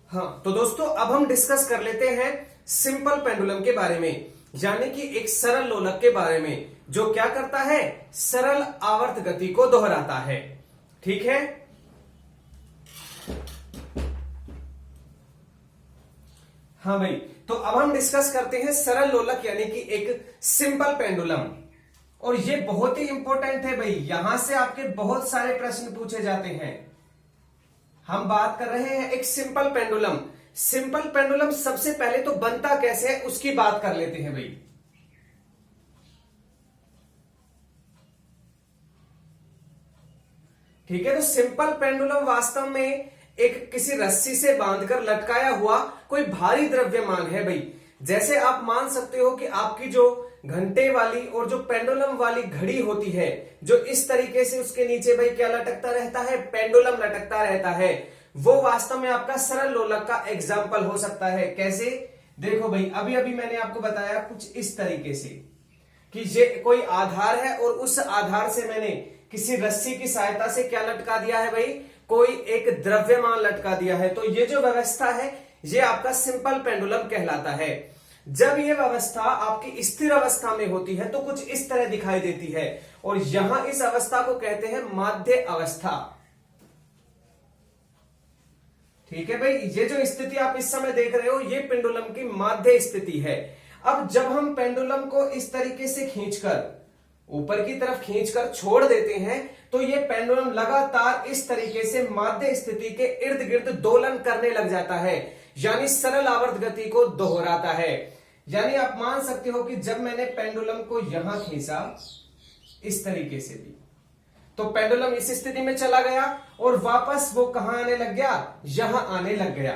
हाँ, तो दोस्तों अब हम डिस्कस कर लेते हैं सिंपल पेंडुलम के बारे में, यानी कि एक सरल लोलक के बारे में जो क्या करता है, सरल आवर्त गति को दोहराता है। ठीक है, हाँ भाई, तो अब हम डिस्कस करते हैं सरल लोलक यानी कि एक सिंपल पेंडुलम। और ये बहुत ही इंपॉर्टेंट है भाई, यहां से आपके बहुत सारे प्रश्न पूछे जाते हैं। हम बात कर रहे हैं एक सिंपल पेंडुलम। सिंपल पेंडुलम सबसे पहले तो बनता कैसे है उसकी बात कर लेते हैं भाई। ठीक है, तो सिंपल पेंडुलम वास्तव में एक किसी रस्सी से बांधकर लटकाया हुआ कोई भारी द्रव्यमान है भाई। जैसे आप मान सकते हो कि आपकी जो घंटे वाली और जो पेंडुलम वाली घड़ी होती है, जो इस तरीके से उसके नीचे भाई क्या लटकता रहता है, पेंडुलम लटकता रहता है, वो वास्तव में आपका सरल लोलक का एग्जाम्पल हो सकता है। कैसे, देखो भाई, अभी अभी मैंने आपको बताया कुछ इस तरीके से कि ये कोई आधार है और उस आधार से मैंने किसी रस्सी की सहायता से क्या लटका दिया है भाई, कोई एक द्रव्यमान लटका दिया है। तो ये जो व्यवस्था है ये आपका सिंपल पेंडुलम कहलाता है। जब ये व्यवस्था आपकी स्थिर अवस्था में होती है तो कुछ इस तरह दिखाई देती है, और यहां इस अवस्था को कहते हैं माध्य अवस्था। ठीक है भाई, ये जो स्थिति आप इस समय देख रहे हो ये पेंडुलम की माध्य स्थिति है। अब जब हम पेंडुलम को इस तरीके से खींचकर ऊपर की तरफ खींचकर छोड़ देते हैं तो ये पेंडुलम लगातार इस तरीके से माध्य स्थिति के इर्द गिर्द दोलन करने लग जाता है, यानी सरल आवर्त गति को दोहराता है। यानी आप मान सकते हो कि जब मैंने पेंडुलम को यहां खींचा इस तरीके से भी, तो पेंडुलम इस स्थिति में चला गया और वापस वो कहां आने लग गया, यहां आने लग गया।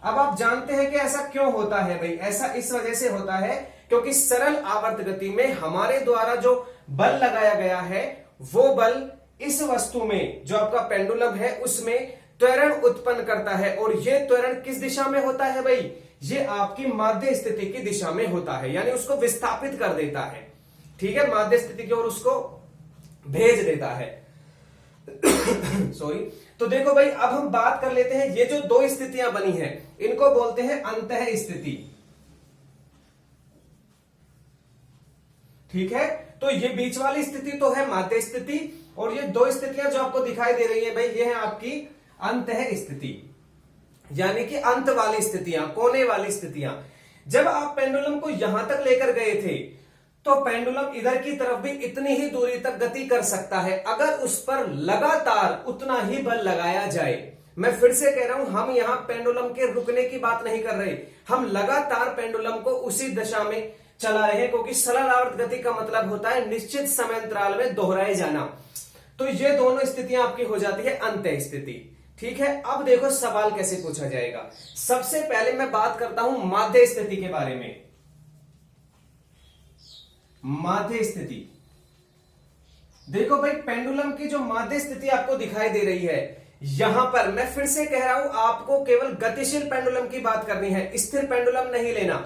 अब आप जानते हैं कि ऐसा क्यों होता है भाई, ऐसा इस वजह से होता है क्योंकि सरल आवर्त गति में हमारे द्वारा जो बल लगाया गया है वो बल इस वस्तु में जो आपका पेंडुलम है उसमें त्वरण उत्पन्न करता है, और ये त्वरण किस दिशा में होता है भाई, ये आपकी माध्य स्थिति की दिशा में होता है, यानी उसको विस्थापित कर देता है। ठीक है, माध्य स्थिति की ओर उसको भेज देता है। सॉरी। तो देखो भाई, अब हम बात कर लेते हैं, ये जो दो स्थितियां बनी हैं इनको बोलते हैं अंतः स्थिति। ठीक है, तो ये बीच वाली स्थिति तो है माध्य स्थिति, और ये दो स्थितियां जो आपको दिखाई दे रही है भाई ये है आपकी अंतः स्थिति, यानी कि अंत वाली स्थितियां, कोने वाली स्थितियां। जब आप पेंडुलम को यहां तक लेकर गए थे तो पेंडुलम इधर की तरफ भी इतनी ही दूरी तक गति कर सकता है अगर उस पर लगातार उतना ही बल लगाया जाए। मैं फिर से कह रहा हूं, हम यहां पेंडुलम के रुकने की बात नहीं कर रहे, हम लगातार पेंडुलम को उसी दिशा में चला रहे हैं, क्योंकि सरल आवर्त गति का मतलब होता है निश्चित समय अंतराल में दोहराए जाना। तो ये दोनों स्थितियां आपकी हो जाती है अंतः स्थिति। ठीक है, अब देखो सवाल कैसे पूछा जाएगा। सबसे पहले मैं बात करता हूं माध्य स्थिति के बारे में। माध्य स्थिति, देखो भाई, पेंडुलम की जो माध्य स्थिति आपको दिखाई दे रही है, यहां पर मैं फिर से कह रहा हूं आपको केवल गतिशील पेंडुलम की बात करनी है, स्थिर पेंडुलम नहीं लेना।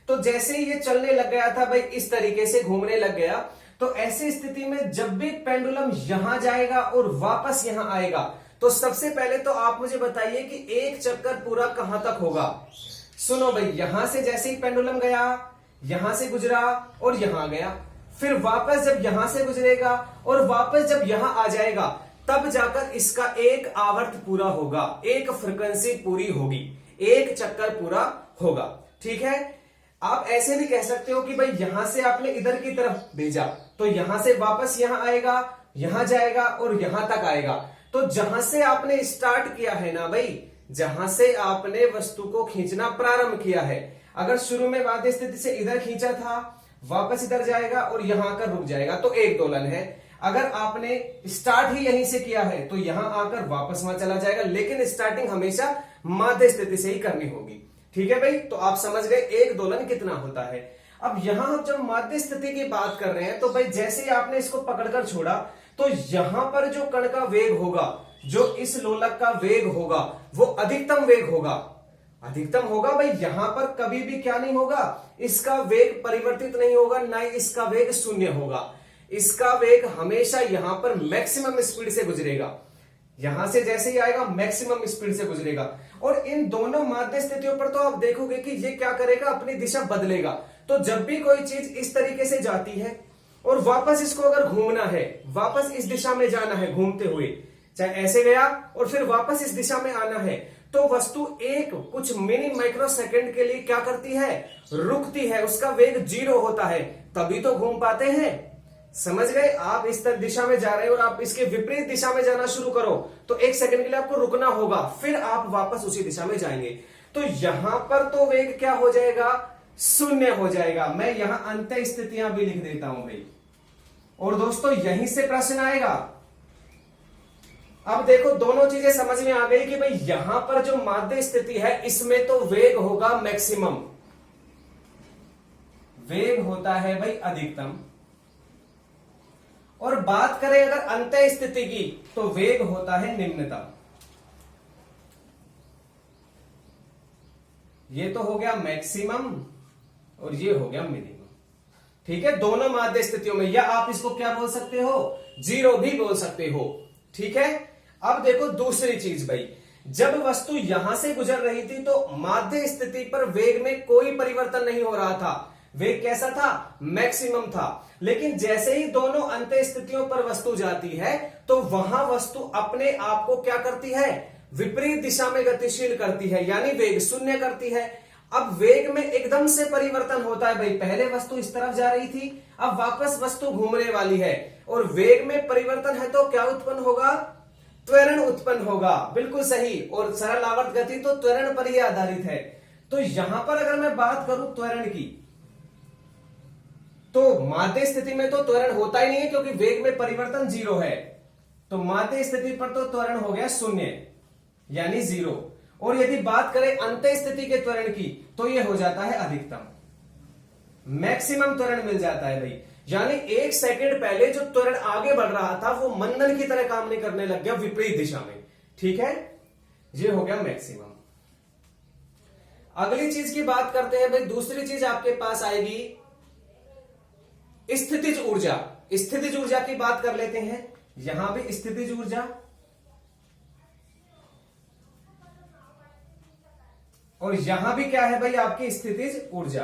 तो जैसे ही ये चलने लग गया था भाई, इस तरीके से घूमने लग गया, तो ऐसी स्थिति में जब भी पेंडुलम यहां जाएगा और वापस यहां आएगा, तो सबसे पहले तो आप मुझे बताइए कि एक चक्कर पूरा कहां तक होगा। सुनो भाई, यहां से जैसे ही पेंडुलम गया, यहां से गुजरा और यहां गया, फिर वापस जब यहां से गुजरेगा और वापस जब यहां आ जाएगा, तब जाकर इसका एक आवर्त पूरा होगा, एक फ्रीक्वेंसी पूरी होगी, एक चक्कर पूरा होगा। ठीक है, आप ऐसे भी कह सकते हो कि भाई यहां से आपने इधर की तरफ भेजा तो यहां से वापस यहां आएगा, यहां जाएगा और यहां तक आएगा। तो जहां से आपने स्टार्ट किया है ना भाई, जहां से आपने वस्तु को खींचना प्रारंभ किया है, अगर शुरू में माध्य स्थिति से इधर खींचा था, वापस इधर जाएगा और यहां आकर रुक जाएगा, तो एक दोलन है। अगर आपने स्टार्ट ही यहीं से किया है तो यहां आकर वापस वहां चला जाएगा, लेकिन स्टार्टिंग हमेशा माध्य स्थिति से ही करनी होगी। ठीक है भाई, तो आप समझ गए एक दोलन कितना होता है। अब यहां हम जब माध्य स्थिति की बात कर रहे हैं तो भाई जैसे ही आपने इसको पकड़कर छोड़ा तो यहां पर जो कण का वेग होगा, जो इस लोलक का वेग होगा, वो अधिकतम वेग होगा। अधिकतम होगा भाई, यहां पर कभी भी क्या नहीं होगा, इसका वेग परिवर्तित नहीं होगा, ना ही इसका वेग शून्य होगा। इसका वेग हमेशा यहां पर मैक्सिमम स्पीड से गुजरेगा। यहां से जैसे ही आएगा मैक्सिमम स्पीड से गुजरेगा। और इन दोनों माध्य स्थितियों पर तो आप देखोगे कि ये क्या करेगा, अपनी दिशा बदलेगा। तो जब भी कोई चीज इस तरीके से जाती है और वापस इसको अगर घूमना है, वापस इस दिशा में जाना है घूमते हुए, चाहे ऐसे गया और फिर वापस इस दिशा में आना है, तो वस्तु एक कुछ मिनी माइक्रो सेकंड के लिए क्या करती है, रुकती है, उसका वेग 0 होता है, तभी तो घूम पाते हैं। समझ गए? आप इस तरह दिशा में जा रहे हो और आप इसके विपरीत दिशा में जाना शुरू करो तो एक सेकंड के लिए आपको रुकना होगा, फिर आप वापस उसी दिशा में जाएंगे। तो यहां पर तो वेग क्या हो जाएगा, 0 हो जाएगा। मैं यहां अंत स्थितियां भी लिख देता हूं भाई। और दोस्तों यहीं से प्रश्न आएगा। अब देखो दोनों चीजें समझ में आ गई कि भाई यहां पर जो माध्य स्थिति है इसमें तो वेग होगा मैक्सिमम, वेग होता है भाई अधिकतम। और बात करें अगर अंतः स्थिति की तो वेग होता है निम्नतम। ये तो हो गया मैक्सिमम और ये हो गया मिनिमम। ठीक है, दोनों माध्य स्थितियों में, या आप इसको क्या बोल सकते हो, 0 भी बोल सकते हो। ठीक है, अब देखो दूसरी चीज भाई, जब वस्तु यहां से गुजर रही थी तो माध्य स्थिति पर वेग में कोई परिवर्तन नहीं हो रहा था, वेग कैसा था, मैक्सिमम था। लेकिन जैसे ही दोनों अंत स्थितियों पर वस्तु जाती है तो वहां वस्तु अपने आप को क्या करती है, विपरीत दिशा में गतिशील करती है, यानी वेग 0 करती है। अब वेग में एकदम से परिवर्तन होता है भाई, पहले वस्तु इस तरफ जा रही थी, अब वापस वस्तु घूमने वाली है, और वेग में परिवर्तन है तो क्या उत्पन्न होगा, त्वरण उत्पन्न होगा। बिल्कुल सही, और सरल आवर्त गति तो त्वरण पर ही आधारित है। तो यहां पर अगर मैं बात करूं त्वरण की, तो माध्य स्थिति में तो त्वरण होता ही नहीं है क्योंकि वेग में परिवर्तन 0 है। तो माध्य स्थिति पर तो त्वरण हो गया 0 यानी 0। और यदि बात करें अंत स्थिति के त्वरण की तो यह हो जाता है अधिकतम, मैक्सिमम त्वरण मिल जाता है भाई। यानी 1 सेकंड पहले जो त्वरण आगे बढ़ रहा था वो मंदन की तरह काम नहीं करने लग गया विपरीत दिशा में। ठीक है, ये हो गया मैक्सिमम। अगली चीज की बात करते हैं भाई, दूसरी चीज आपके पास आएगी स्थितिज ऊर्जा। स्थितिज ऊर्जा की बात कर लेते हैं। यहां भी स्थितिज ऊर्जा और यहां भी क्या है भाई, आपकी स्थितिज ऊर्जा।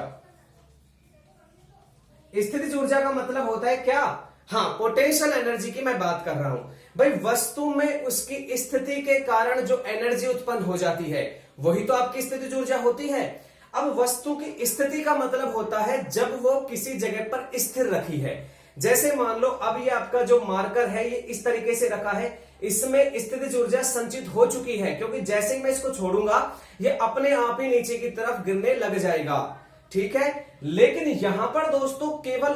स्थितिज ऊर्जा का मतलब होता है क्या, हाँ, पोटेंशियल एनर्जी की मैं बात कर रहा हूं भाई। वस्तु में उसकी स्थिति के कारण जो एनर्जी उत्पन्न हो जाती है वही तो आपकी स्थितिज ऊर्जा होती है। अब वस्तु की स्थिति का मतलब होता है जब वो किसी जगह पर स्थिर रखी है। जैसे मान लो अब ये आपका जो मार्कर है ये इस तरीके से रखा है, इसमें स्थितिज ऊर्जा संचित हो चुकी है, क्योंकि जैसे ही मैं इसको छोड़ूंगा ये अपने आप ही नीचे की तरफ गिरने लग जाएगा। ठीक है, लेकिन यहां पर दोस्तों केवल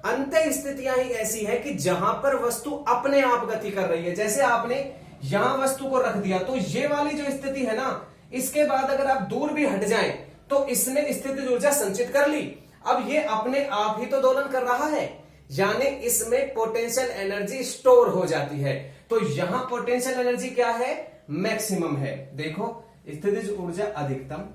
अंतः स्थितियां ही ऐसी है कि जहां पर वस्तु अपने आप गति कर रही है। जैसे आपने यहां वस्तु को रख दिया तो ये वाली जो स्थिति है ना, इसके बाद अगर आप दूर भी हट जाएं तो इसने स्थितिज ऊर्जा संचित कर ली। अब ये अपने आप ही तो दोलन कर रहा है, यानी इसमें पोटेंशियल एनर्जी स्टोर हो जाती है। तो यहां पोटेंशियल एनर्जी क्या है, मैक्सिमम है। देखो स्थितिज ऊर्जा अधिकतम।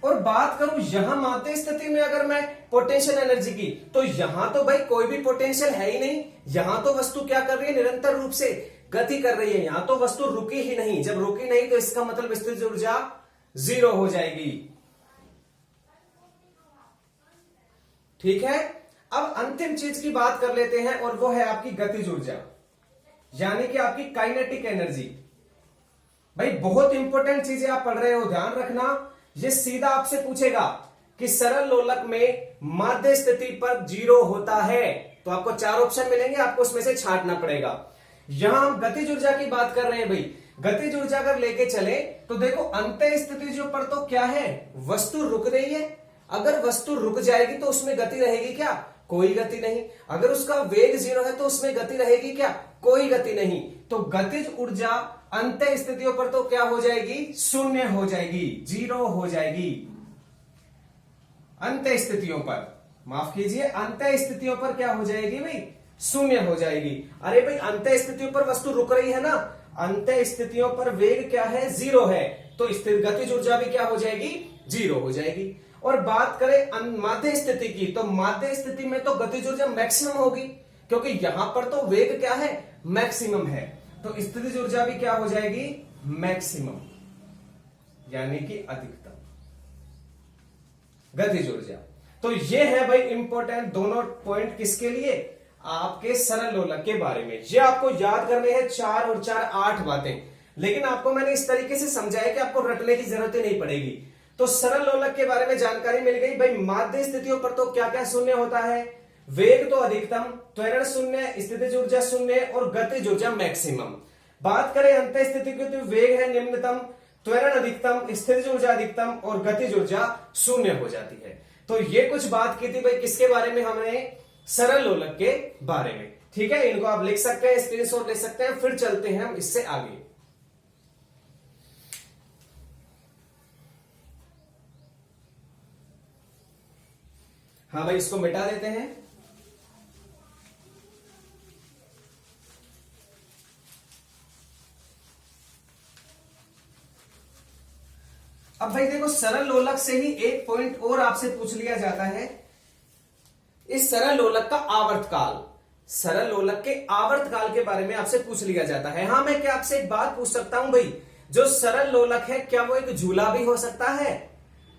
और बात करूं यहां माध्य स्थिति में अगर मैं पोटेंशियल एनर्जी की, तो यहां तो भाई कोई भी पोटेंशियल है ही नहीं। यहां तो वस्तु क्या कर रही है, निरंतर रूप से गति कर रही है। यहां तो वस्तु रुकी ही नहीं। जब रुकी नहीं तो इसका मतलब स्थितिज ऊर्जा 0 हो जाएगी। ठीक है, अब अंतिम चीज की बात कर लेते हैं और वो है आपकी गतिज ऊर्जा, यानी कि आपकी काइनेटिक एनर्जी। भाई बहुत इंपॉर्टेंट चीजें आप पढ़ रहे हो, ध्यान रखना। ये सीधा आपसे पूछेगा कि सरल लोलक में माध्य स्थिति पर 0 होता है, तो आपको 4 ऑप्शन मिलेंगे, आपको उसमें से छांटना पड़ेगा। यहां हम गतिज ऊर्जा की बात कर रहे हैं भाई। गतिज ऊर्जा अगर लेके चले तो देखो अंतः स्थितिजों पर तो क्या है, वस्तु रुक रही है। अगर वस्तु रुक जाएगी तो उसमें गति रहेगी क्या, कोई गति नहीं। अगर उसका वेग 0 है तो उसमें गति रहेगी क्या, कोई गति नहीं। तो गतिज ऊर्जा अंतः स्थितियों पर तो क्या हो जाएगी, 0 हो जाएगी, 0 हो जाएगी। अंतः स्थितियों पर, माफ कीजिए, अंतः स्थितियों पर क्या हो जाएगी भाई, 0 हो जाएगी। अरे भाई अंतः स्थितियों पर वस्तु रुक रही है ना, अंतः स्थितियों पर वेग क्या है, 0 है, तो गतिज ऊर्जा भी क्या हो जाएगी, 0 हो जाएगी। और बात करें माध्य स्थिति की, तो माध्य स्थिति में तो गतिज ऊर्जा मैक्सिमम होगी, क्योंकि यहां पर तो वेग क्या है, मैक्सिमम है, तो स्थितिज ऊर्जा भी क्या हो जाएगी, मैक्सिमम, यानी कि अधिकतम गतिज ऊर्जा। तो ये है भाई इंपॉर्टेंट दोनों पॉइंट, किसके लिए, आपके सरल लोलक के बारे में। ये आपको याद करने हैं 4 और 4 8 बातें, लेकिन आपको मैंने इस तरीके से समझाया कि आपको रटने की जरूरत ही नहीं पड़ेगी। तो सरल लोलक के बारे में जानकारी मिल गई भाई। माध्य स्थितियों पर तो क्या क्या शून्य होता है, वेग तो अधिकतम, त्वरण शून्य, स्थितिज ऊर्जा शून्य और गतिज ऊर्जा मैक्सिमम। बात करें अंत स्थिति की तो वेग है निम्नतम, त्वरण अधिकतम, स्थितिज ऊर्जा अधिकतम और गतिज ऊर्जा शून्य हो जाती है। तो ये कुछ बात की थी भाई किसके बारे में, हमने सरल लोलक के बारे में। ठीक है, इनको आप लिख सकते हैं, स्क्रीनशॉट ले सकते हैं, फिर चलते हैं हम इससे आगे। हाँ भाई, इसको मिटा देते हैं। अब भाई देखो, सरल लोलक से ही एक पॉइंट और आपसे पूछ लिया जाता है, इस सरल लोलक का आवर्तकाल, सरल लोलक के आवर्तकाल के बारे में आपसे पूछ लिया जाता है। हाँ, मैं क्या आपसे एक बात पूछ सकता हूं भाई, जो सरल लोलक है क्या वो एक झूला भी हो सकता है?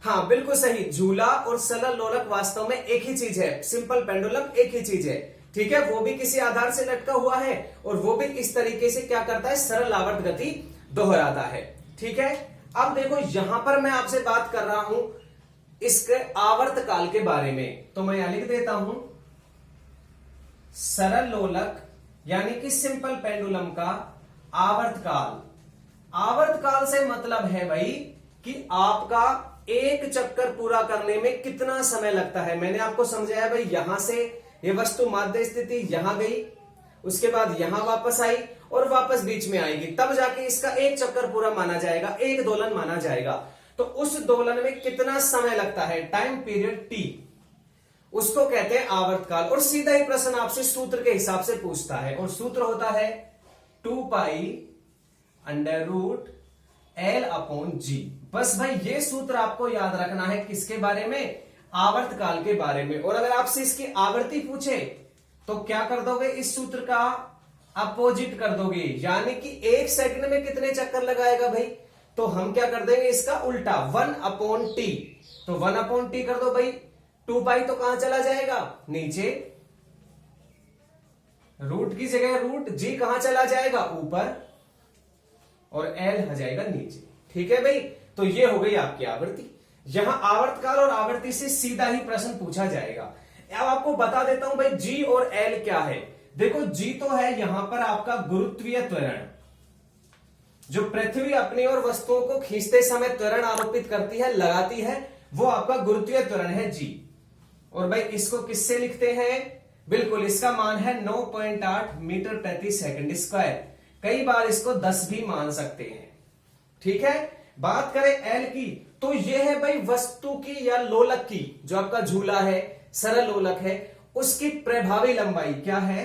हाँ बिल्कुल सही, झूला और सरल लोलक वास्तव में एक ही चीज है, सिंपल पेंडुलम एक ही चीज है। ठीक है, वो भी किसी आधार से लटका हुआ है और वो भी इस तरीके से क्या करता है, सरल आवर्त गति दोहराता है। ठीक है, अब देखो यहां पर मैं आपसे बात कर रहा हूं इसके आवर्त काल के बारे में, तो मैं यहां लिख देता हूं सरल लोलक यानी कि सिंपल पेंडुलम का आवर्त काल। आवर्त काल से मतलब है भाई कि आपका एक चक्कर पूरा करने में कितना समय लगता है। मैंने आपको समझाया भाई, यहां से ये वस्तु माध्य स्थिति यहां गई, उसके बाद यहां वापस आई और वापस बीच में आएगी, तब जाके इसका एक चक्कर पूरा माना जाएगा, एक दोलन माना जाएगा। तो उस दोलन में कितना समय लगता है, टाइम पीरियड टी, उसको कहते हैं आवर्तकाल। और सीधा ही प्रश्न आपसे सूत्र के हिसाब से पूछता है, और सूत्र होता है 2 pi under root L upon G। बस भाई ये सूत्र आपको याद रखना है, किसके बारे में, आवर्तकाल के बारे में। और अगर आपसे इसकी आवृत्ति पूछे तो क्या कर दोगे, इस सूत्र का अपोजिट कर दोगे, यानी कि 1 सेकंड में कितने चक्कर लगाएगा भाई, तो हम क्या कर देंगे इसका उल्टा, 1 अपॉन टी। तो 1 अपॉन टी कर दो भाई, 2 पाई तो कहां चला जाएगा, नीचे, रूट की जगह रूट, जी कहां चला जाएगा, ऊपर, और एल आ जाएगा नीचे। ठीक है भाई, तो ये हो गई आपकी आवृत्ति। यहां आवर्तकाल और आवृत्ति से सीधा ही प्रश्न पूछा जाएगा। अब आपको बता देता हूं भाई जी और एल क्या है। देखो, जी तो है यहां पर आपका गुरुत्वीय त्वरण, जो पृथ्वी अपनी और वस्तुओं को खींचते समय त्वरण आरोपित करती है, लगाती है, वो आपका गुरुत्वीय त्वरण है जी। और भाई इसको किससे लिखते हैं, बिल्कुल इसका मान है 9.8 मीटर प्रति सेकंड स्क्वायर, कई बार इसको 10 भी मान सकते हैं। ठीक है, बात करें एल की, तो यह है भाई वस्तु की या लोलक की, जो आपका झूला है, सरल लोलक है, उसकी प्रभावी लंबाई क्या है,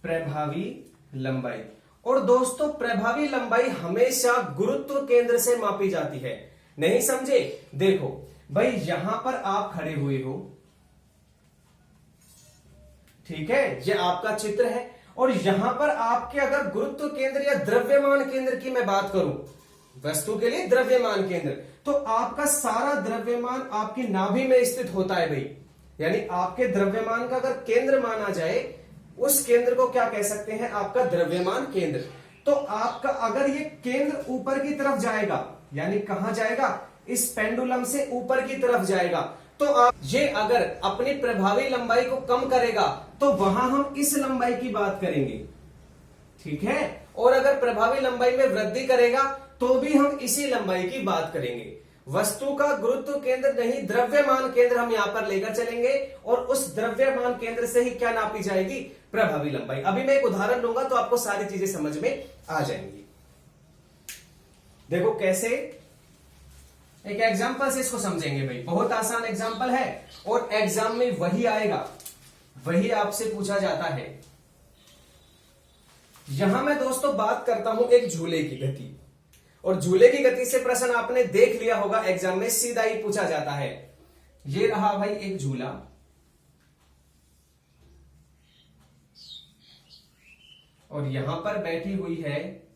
प्रभावी लंबाई। और दोस्तों प्रभावी लंबाई हमेशा गुरुत्व केंद्र से मापी जाती है, नहीं समझे। देखो भाई यहां पर आप खड़े हुए हो, ठीक है, यह आपका चित्र है, और यहां पर आपके अगर गुरुत्व केंद्र या द्रव्यमान केंद्र की मैं बात करूं, वस्तु के लिए द्रव्यमान केंद्र, तो आपका सारा द्रव्यमान आपकी नाभि में स्थित होता है भाई, यानी आपके द्रव्यमान का अगर केंद्र माना जाए, उस केंद्र को क्या कह सकते हैं, आपका द्रव्यमान केंद्र। तो आपका अगर ये केंद्र ऊपर की तरफ जाएगा, यानी कहां जाएगा, इस पेंडुलम से ऊपर की तरफ जाएगा, तो आप ये अगर अपनी प्रभावी लंबाई को कम करेगा तो वहां हम इस लंबाई की बात करेंगे। ठीक है, और अगर प्रभावी लंबाई में वृद्धि करेगा तो भी हम इसी लंबाई की बात करेंगे। वस्तु का गुरुत्व केंद्र नहीं, द्रव्यमान केंद्र हम यहां पर लेकर चलेंगे, और उस द्रव्यमान केंद्र से ही क्या नापी जाएगी, प्रभावी लंबाई। अभी मैं एक उदाहरण लूंगा तो आपको सारी चीजें समझ में आ जाएंगी। देखो कैसे, एक एग्जाम्पल से इसको समझेंगे भाई, बहुत आसान एग्जाम्पल है और एग्जाम में वही आएगा, वही आपसे पूछा जाता है। यहां मैं दोस्तों बात करता हूं एक झूले की गति, और झूले की गति से प्रश्न आपने देख लिया होगा, एग्जाम में सीधा ही पूछा जाता है। ये रहा भाई एक झूला, और यहां पर बैठी हुई है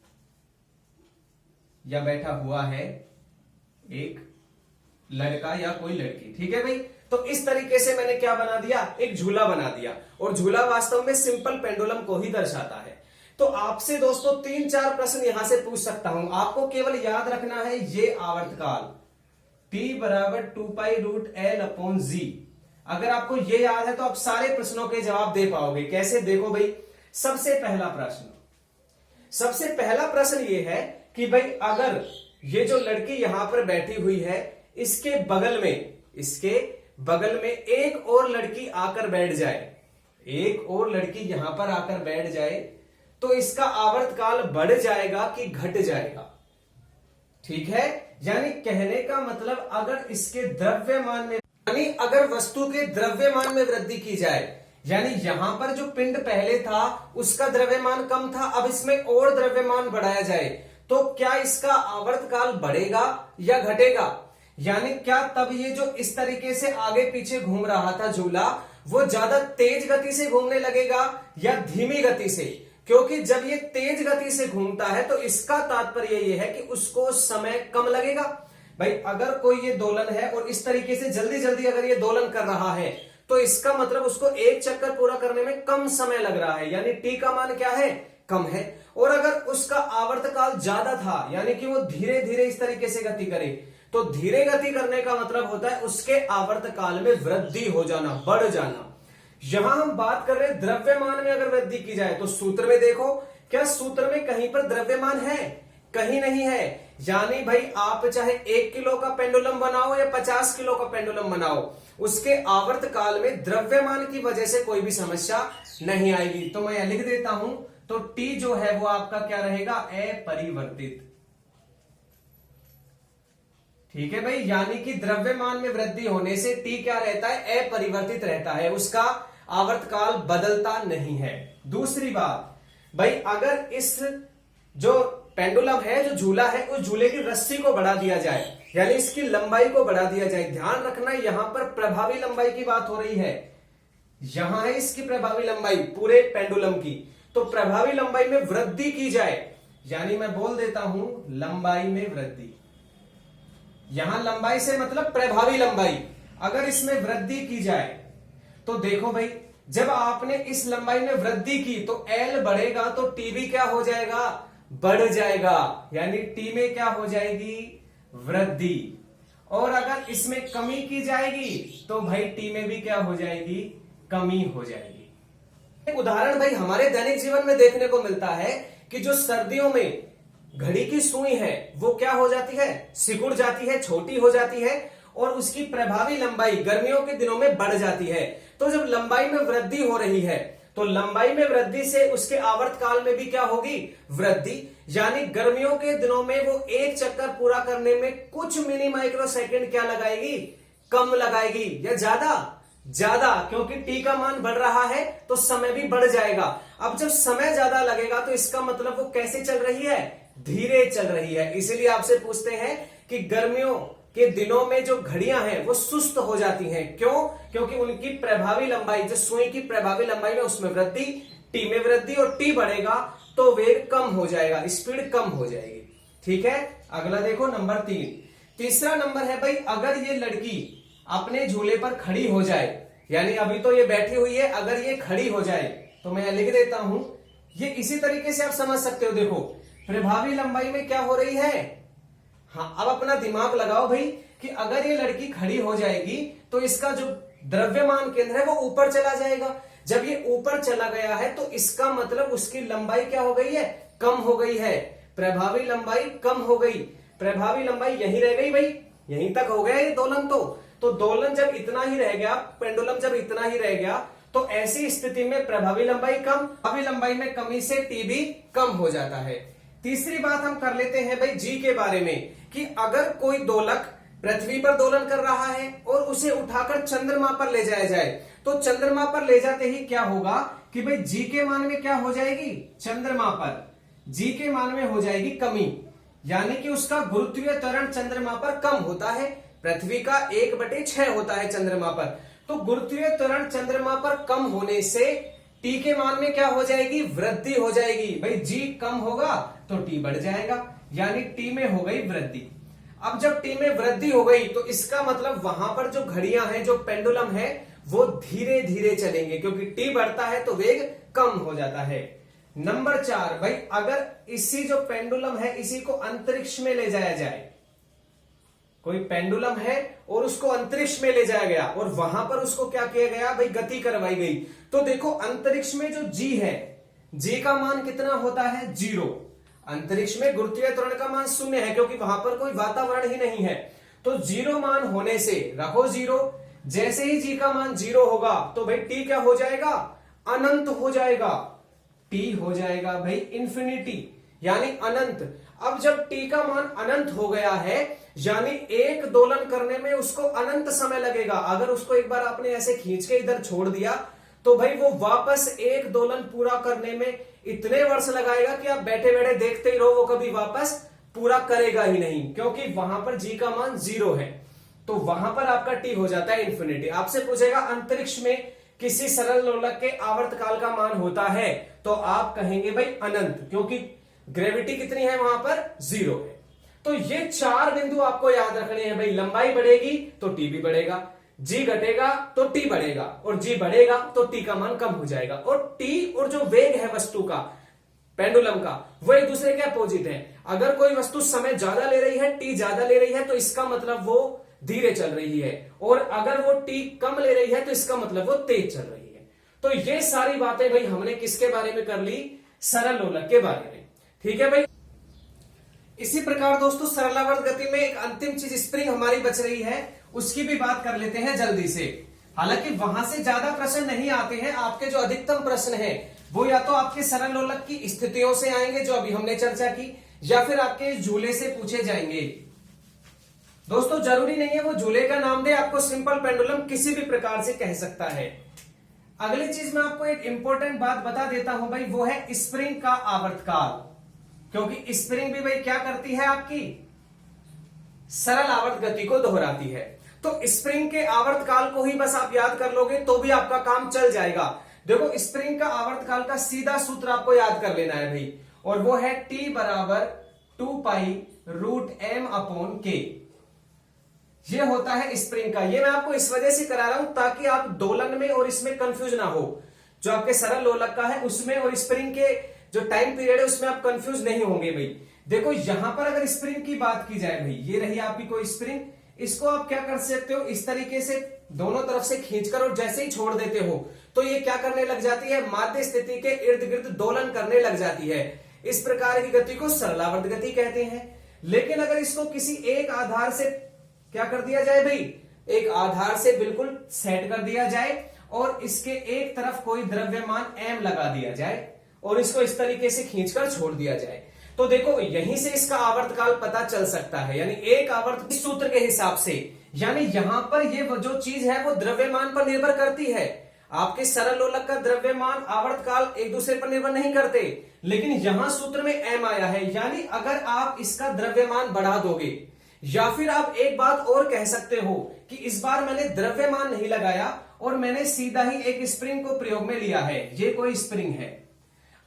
या बैठा हुआ है एक लड़का या कोई लड़की। ठीक है भाई, तो इस तरीके से मैंने क्या बना दिया, एक झूला बना दिया, और झूला वास्तव में सिंपल पेंडुलम को ही दर्शाता है। तो आपसे दोस्तों 3-4 प्रश्न यहां से पूछ सकता हूं, आपको केवल याद रखना है ये आवर्तकाल t बराबर 2π√L/g। अगर आपको ये याद है तो आप सारे प्रश्नों के जवाब दे पाओगे। कैसे, देखो भाई, सबसे पहला प्रश्न ये है कि भाई अगर ये जो लड़की यहां पर बैठी हुई है, इसके बगल में एक और लड़की आकर बैठ जाए, एक और लड़की यहां पर आकर बैठ जाए, तो इसका आवर्तकाल बढ़ जाएगा कि घट जाएगा। ठीक है, यानी कहने का मतलब अगर इसके द्रव्यमान में, यानी अगर वस्तु के द्रव्यमान में वृद्धि की जाए, यानी यहां पर जो पिंड पहले था उसका द्रव्यमान कम था, अब इसमें और द्रव्यमान बढ़ाया जाए, तो क्या इसका आवर्तकाल बढ़ेगा या घटेगा? यानी क्या तब ये जो इस तरीके से आगे पीछे घूम रहा था झूला, वो ज्यादा तेज गति से घूमने लगेगा या धीमी गति से? क्योंकि जब ये तेज गति से घूमता है तो इसका तात्पर्य ये है कि उसको समय कम लगेगा। भाई अगर कोई ये दोलन है और इस तरीके से जल्दी जल्दी अगर ये दोलन कर रहा है, तो इसका मतलब उसको एक चक्कर पूरा करने में कम समय लग रहा है, यानी टी का मान क्या है, कम है। और अगर उसका आवर्तकाल ज्यादा था, यानी कि वो धीरे धीरे इस तरीके से गति करे, तो धीरे गति करने का मतलब होता है उसके आवर्तकाल में वृद्धि हो जाना, बढ़ जाना। यहां हम बात कर रहे हैं द्रव्यमान में अगर वृद्धि की जाए, तो सूत्र में देखो, क्या सूत्र में कहीं पर द्रव्यमान है? कहीं नहीं है। यानी भाई आप चाहे 1 किलो का पेंडुलम बनाओ या 50 किलो का पेंडुलम बनाओ, उसके आवर्तकाल में द्रव्यमान की वजह से कोई भी समस्या नहीं आएगी। तो मैं यह लिख देता हूं, तो T जो है वो आपका क्या रहेगा, अपरिवर्तित। ठीक है भाई, यानी कि द्रव्यमान में वृद्धि होने से T क्या रहता है, अपरिवर्तित रहता है, उसका आवर्तकाल बदलता नहीं है। दूसरी बात भाई, अगर इस जो पेंडुलम है, जो झूला है, उस झूले की रस्सी को बढ़ा दिया जाए, यानी इसकी लंबाई को बढ़ा दिया जाए। ध्यान रखना यहां पर प्रभावी लंबाई की बात हो रही है, यहां है इसकी प्रभावी लंबाई पूरे पेंडुलम की, तो प्रभावी लंबाई में वृद्धि की जाए, यानी मैं बोल देता हूं लंबाई में वृद्धि। यहां लंबाई से मतलब प्रभावी लंबाई, अगर इसमें वृद्धि की जाए तो देखो भाई, जब आपने इस लंबाई में वृद्धि की तो L बढ़ेगा तो T भी क्या हो जाएगा, बढ़ जाएगा, यानी T में क्या हो जाएगी, वृद्धि। और अगर इसमें कमी की जाएगी तो भाई T में भी क्या हो जाएगी, कमी हो जाएगी। एक उदाहरण भाई हमारे दैनिक जीवन में देखने को मिलता है कि जो सर्दियों में घड़ी की सुई है वो क्या हो जाती है, सिकुड़ जाती है, छोटी हो जाती है, और उसकी प्रभावी लंबाई गर्मियों के दिनों में बढ़ जाती है। तो जब लंबाई में वृद्धि हो रही है, तो लंबाई में वृद्धि से उसके आवर्तकाल में भी क्या होगी, वृद्धि। यानी गर्मियों के दिनों में वो एक चक्कर पूरा करने में कुछ मिली माइक्रो सेकेंड क्या लगाएगी, कम लगाएगी, या ज्यादा, क्योंकि T का मान बढ़ रहा है तो समय भी बढ़ जाएगा। अब जब समय ज्यादा लगेगा तो इसका मतलब वो कैसे चल रही है, धीरे चल रही है। इसीलिए आपसे पूछते हैं कि गर्मियों के दिनों में जो घड़ियां हैं वो सुस्त हो जाती हैं, क्यों? क्योंकि उनकी प्रभावी लंबाई, जो सुई की प्रभावी लंबाई में उसमें वृद्धि, T में वृद्धि, और T बढ़ेगा तो वेग कम हो जाएगा, स्पीड कम हो जाएगी। ठीक है, अगला देखो नंबर 3। तीसरा नंबर है भाई, अगर ये लड़की अपने झूले पर खड़ी हो जाए, यानी अभी तो ये बैठी हुई है, अगर ये खड़ी हो जाए, तो मैं लिख देता हूं, ये इसी तरीके से आप समझ सकते हो। देखो प्रभावी लंबाई में क्या हो रही है, हाँ अब अपना दिमाग लगाओ भाई कि अगर ये लड़की खड़ी हो जाएगी तो इसका जो द्रव्यमान केंद्र है वो ऊपर चला जाएगा। जब ये ऊपर चला गया है तो इसका मतलब उसकी लंबाई क्या हो गई है, कम हो गई है, प्रभावी लंबाई कम हो गई। प्रभावी लंबाई यहीं रह गई भाई, यहीं तक हो गया ये दोलन। तो दोलन जब इतना ही रह गया, पेंडुलम जब इतना ही रह गया, तो ऐसी स्थिति में प्रभावी लंबाई कम, प्रभावी लंबाई में कमी से T भी कम हो जाता है। तीसरी बात हम कर लेते हैं भाई G के बारे में, कि अगर कोई दोलक पृथ्वी पर दोलन कर रहा है और उसे उठाकर चंद्रमा पर ले जाया जाए, तो चंद्रमा पर ले जाते ही क्या होगा कि भाई G के मान में क्या हो जाएगी, चंद्रमा पर G के मान में हो जाएगी कमी, यानी कि उसका गुरुत्वीय त्वरण चंद्रमा पर कम होता है, पृथ्वी का 1/6 होता है चंद्रमा पर। तो गुरुत्वीय त्वरण चंद्रमा पर कम होने से टी के मान में क्या हो जाएगी, वृद्धि हो जाएगी। भाई जी कम होगा तो टी बढ़ जाएगा, यानी टी में हो गई वृद्धि। अब जब टी में वृद्धि हो गई तो इसका मतलब वहां पर जो घड़ियां हैं, जो पेंडुलम है, वो धीरे धीरे चलेंगे, क्योंकि टी बढ़ता है तो वेग कम हो जाता है। नंबर 4, भाई अगर इसी जो पेंडुलम है इसी को अंतरिक्ष में ले जाया जाए, कोई पेंडुलम है और उसको अंतरिक्ष में ले जाया गया और वहां पर उसको क्या किया गया, भाई गति करवाई गई, तो देखो अंतरिक्ष में जो जी है, जी का मान कितना होता है, 0। अंतरिक्ष में गुरुत्वीय त्वरण का मान 0 है, क्योंकि वहां पर कोई वातावरण ही नहीं है। तो 0 मान होने से रखो 0, जैसे ही जी का मान 0 होगा तो भाई टी क्या हो जाएगा, अनंत हो जाएगा। टी हो जाएगा भाई इंफिनिटी, यानी अनंत। अब जब टी का मान अनंत हो गया है, यानी एक दोलन करने में उसको अनंत समय लगेगा। अगर उसको एक बार आपने ऐसे खींच के इधर छोड़ दिया तो भाई वो वापस एक दोलन पूरा करने में इतने वर्ष लगाएगा कि आप बैठे बैठे देखते ही रहो, वो कभी वापस पूरा करेगा ही नहीं, क्योंकि वहां पर जी का मान 0 है। तो वहां पर आपका टी हो जाता है इंफिनिटी। आपसे पूछेगा अंतरिक्ष में किसी सरल लोलक के आवर्तकाल का मान होता है, तो आप कहेंगे भाई अनंत, क्योंकि ग्रेविटी कितनी है वहां पर, 0 है। तो ये 4 बिंदु आपको याद रखने हैं भाई। लंबाई बढ़ेगी तो टी भी बढ़ेगा, जी घटेगा तो टी बढ़ेगा, और जी बढ़ेगा तो टी का मान कम हो जाएगा। और टी और जो वेग है वस्तु का, पेंडुलम का, वो एक दूसरे के अपोजिट है। अगर कोई वस्तु समय ज्यादा ले रही है, टी ज्यादा ले रही है, तो इसका मतलब वो धीरे चल रही है, और अगर वो टी कम ले रही है तो इसका मतलब वो तेज चल रही है। तो ये सारी बातें भाई हमने किसके बारे में कर ली, सरल लोलक के बारे में। ठीक है भाई। इसी प्रकार दोस्तों सरलावर्त गति में एक अंतिम चीज स्प्रिंग हमारी बच रही है, उसकी भी बात कर लेते हैं जल्दी से। हालांकि वहां से ज्यादा प्रश्न नहीं आते हैं, आपके जो अधिकतम प्रश्न है वो या तो आपके सरल लोलक की स्थितियों से आएंगे जो अभी हमने चर्चा की, या फिर आपके झूले से पूछे जाएंगे। दोस्तों जरूरी नहीं है वो झूले का नाम दे, आपको सिंपल पेंडुलम किसी भी प्रकार से कह सकता है। अगली चीज मैं आपको एक इंपॉर्टेंट बात बता देता हूं भाई, वो है स्प्रिंग का आवर्तकाल। क्योंकि स्प्रिंग भी भाई क्या करती है, आपकी सरल आवर्त गति को दोहराती है। तो स्प्रिंग के आवर्तकाल को ही बस आप याद कर लोगे तो भी आपका काम चल जाएगा। देखो स्प्रिंग का आवर्तकाल का सीधा सूत्र आपको याद कर लेना है भाई, और वो है T बराबर 2π√m/k। ये होता है स्प्रिंग का। ये मैं आपको इस वजह से करा रहा हूं ताकि आप दोलन में और इसमें कंफ्यूज ना हो। जो आपके सरल लोलक का है उसमें और स्प्रिंग के जो टाइम पीरियड है उसमें आप कंफ्यूज नहीं होंगे भाई। देखो यहां पर अगर स्प्रिंग की बात की जाए भाई, ये रही आपकी कोई स्प्रिंग, इसको आप क्या कर सकते हो, इस तरीके से दोनों तरफ से खींचकर, और जैसे ही छोड़ देते हो तो ये क्या करने लग जाती है, माध्य स्थिति के इर्द गिर्द दोलन करने लग जाती है। इस प्रकार की गति को सरलावर्त गति कहते हैं। लेकिन अगर इसको किसी एक आधार से क्या कर दिया जाए भाई, एक आधार से बिल्कुल सेट कर दिया जाए और इसके एक तरफ कोई द्रव्यमान m लगा दिया जाए और इसको इस तरीके से खींचकर छोड़ दिया जाए, तो देखो यहीं से इसका आवर्तकाल पता चल सकता है। यानी एक आवर्त सूत्र के हिसाब से, यानी यहां पर ये जो चीज है वो द्रव्यमान पर निर्भर करती है। आपके सरल लोलक का द्रव्यमान आवर्तकाल एक दूसरे पर निर्भर नहीं करते, लेकिन यहां सूत्र में m आया है, यानी अगर आप इसका द्रव्यमान बढ़ा दोगे, या फिर आप एक बात और कह सकते हो कि इस बार मैंने द्रव्यमान नहीं लगाया और मैंने सीधा ही एक स्प्रिंग को प्रयोग में लिया है। ये कोई स्प्रिंग है,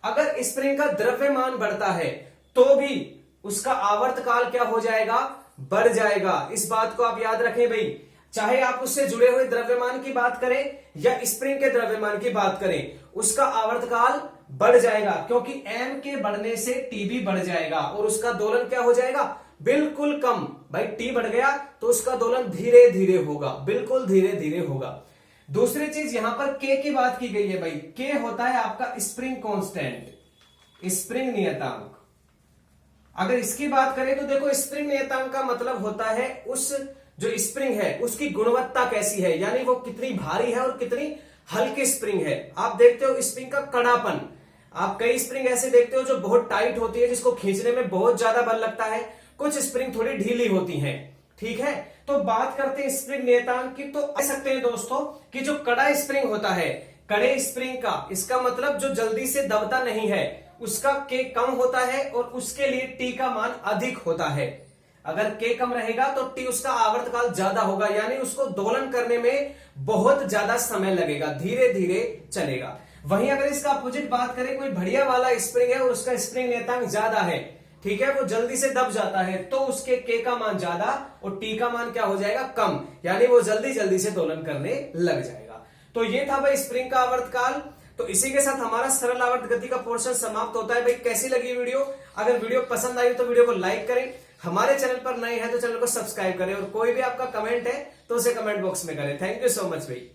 अगर स्प्रिंग का द्रव्यमान बढ़ता है तो भी उसका आवर्तकाल क्या हो जाएगा, बढ़ जाएगा। इस बात को आप याद रखें भाई, चाहे आप उससे जुड़े हुए द्रव्यमान की बात करें या स्प्रिंग के द्रव्यमान की बात करें, उसका आवर्तकाल बढ़ जाएगा, क्योंकि m के बढ़ने से t भी बढ़ जाएगा और उसका दोलन क्या हो जाएगा, बिल्कुल कम। भाई t बढ़ गया तो उसका दोलन धीरे धीरे होगा, बिल्कुल धीरे धीरे होगा। दूसरी चीज यहां पर k की बात की गई है भाई, k होता है आपका स्प्रिंग कांस्टेंट, स्प्रिंग नियतांक। अगर इसकी बात करें तो देखो स्प्रिंग नियतांक का मतलब होता है उस जो स्प्रिंग है उसकी गुणवत्ता कैसी है, यानी वो कितनी भारी है और कितनी हल्की स्प्रिंग है। आप देखते हो स्प्रिंग का कड़ापन, आप कई स्प्रिंग ऐसे देखते हो जो बहुत टाइट होती है, जिसको खींचने में बहुत ज्यादा बल लगता है, कुछ स्प्रिंग थोड़ी ढीली होती हैं। ठीक है, तो बात करते हैं स्प्रिंग नियतांक की, तो कह सकते हैं दोस्तों कि जो कड़ा स्प्रिंग होता है, कड़े स्प्रिंग का, इसका मतलब जो जल्दी से दबता नहीं है, उसका K कम होता है और उसके लिए T का मान अधिक होता है। अगर K कम रहेगा तो T उसका आवर्तकाल ज्यादा होगा, यानी उसको दोलन करने में बहुत ज्यादा समय लगेगा, धीरे धीरे चलेगा। वहीं अगर इसका अपोजिट बात करें, कोई बढ़िया वाला स्प्रिंग है और उसका स्प्रिंग नियतांक ज्यादा है, ठीक है, वो जल्दी से दब जाता है, तो उसके के का मान ज्यादा और टी का मान क्या हो जाएगा, कम, यानी वो जल्दी जल्दी से दोलन करने लग जाएगा। तो ये था भाई स्प्रिंग का आवर्तकाल। तो इसी के साथ हमारा सरल आवर्त गति का पोर्शन समाप्त होता है। भाई कैसी लगी वीडियो? अगर वीडियो पसंद आई तो वीडियो को लाइक करें, हमारे चैनल पर नए हैं तो चैनल को सब्सक्राइब करें, और कोई भी आपका कमेंट है तो उसे कमेंट बॉक्स में करें। थैंक यू सो मच भाई।